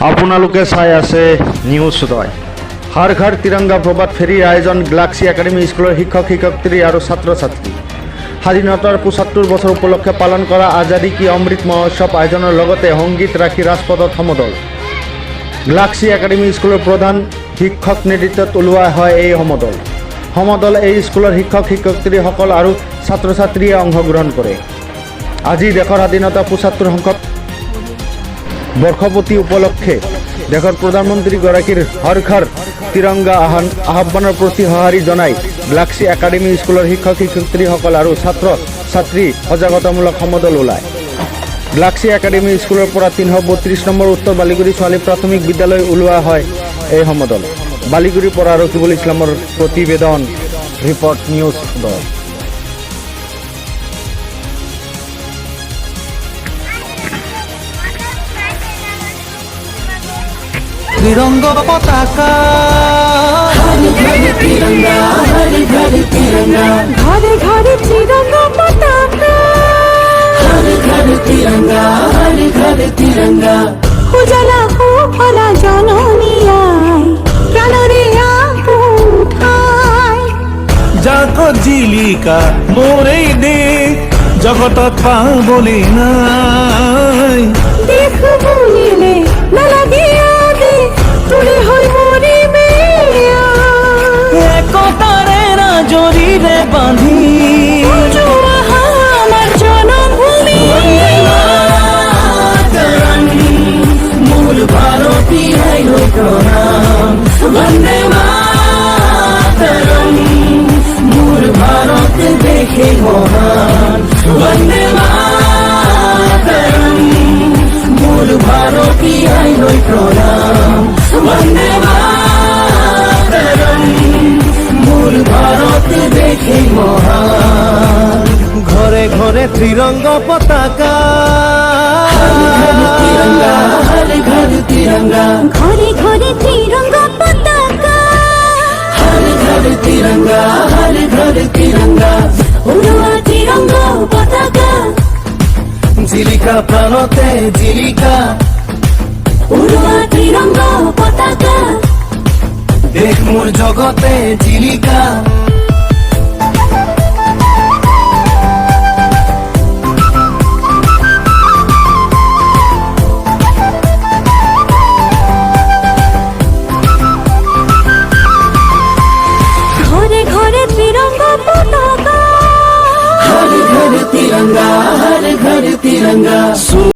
আপোনালোকে চাই আছে নিউজ উদয়। হৰ ঘৰ তিৰংগা প্ৰভাত ফেৰীৰ আয়োজন গ্যালাক্সি একাডেমি স্কুলৰ শিক্ষক শিক্ষয়িত্ৰী আৰু ছাত্ৰ ছাত্ৰী। স্বাধীনতাৰ ৭৫ বছৰ উপলক্ষে পালন কৰা আজাদী কি অমৃত মহোৎসৱ আয়োজনৰ লগতে সংগীত ৰাখি ৰাজপথত সমদল। গ্যালাক্সি একাডেমি স্কুলৰ প্ৰধান শিক্ষক নেতৃত্বত ওলোৱা হয় এই সমদল এই স্কুলৰ শিক্ষক শিক্ষয়িত্ৰীসকল আৰু ছাত্ৰ ছাত্ৰীয়ে অংশগ্ৰহণ কৰে। আজি দেশৰ স্বাধীনতা ৭৫ সংখ্যক বৰ্ষপূৰ্তি উপলক্ষে দেশৰ প্ৰধানমন্ত্ৰীগৰাকীৰ হৰ ঘৰ তিৰংগা আহ্বানৰ প্ৰতি সঁহাৰি জনাই গ্যালাক্সি একাডেমি স্কুলৰ শিক্ষক শিক্ষয়িত্ৰীসকল আৰু ছাত্ৰ ছাত্ৰী সজাগতামূলক সমদল ওলায়। গ্যালাক্সি একাডেমি স্কুলৰ পৰা ৩৩২ নম্বৰ উত্তৰ বালিগুৰি ছোৱালী প্ৰাথমিক বিদ্যালয় ওলোৱা হয় এই সমদল। বালিগুৰিৰ পৰা ৰকিবুল ইছলামৰ প্ৰতিবেদন, ৰিপৰ্ট নিউজ উদয়। तिरंगा पताका हर घर तिरंगा, हर घर तिरंगा, घरे घरे तिरंगा पताका, हर घर तिरंगा, हर घर तिरंगा। उजाला हो भरा जननी आय, प्राणरे आपुन ठाय। जाको जीलिका मोरे दे जगत पाबले नाय। देख बुलिले नालागे आगे तुले हर मोरे मेया। एकतारे ना जरिरे बांधी জোড়া আমার জনমভূমি। मूल भारती है प्रणाम, वंदे मातरम। मूल भारत देखे महान, वंदे मातरम। मूल भारती है प्रणाम, वंदे मातरम। मूल भारत देखे महान। घरे घरे तिरंगा पताका तिरंगा, हर घर तिरंगा, ঘরে ঘরে তিরঙ্গা পতাকা, हर घर तिरंगा, हर घर तिरंगा। উড়োয়া তিরঙ্গা পতাকা, जीलिका प्राणते जीलिका উড়োয়া তিরঙ্গা পতাকা। देख मोर जगते जीलिका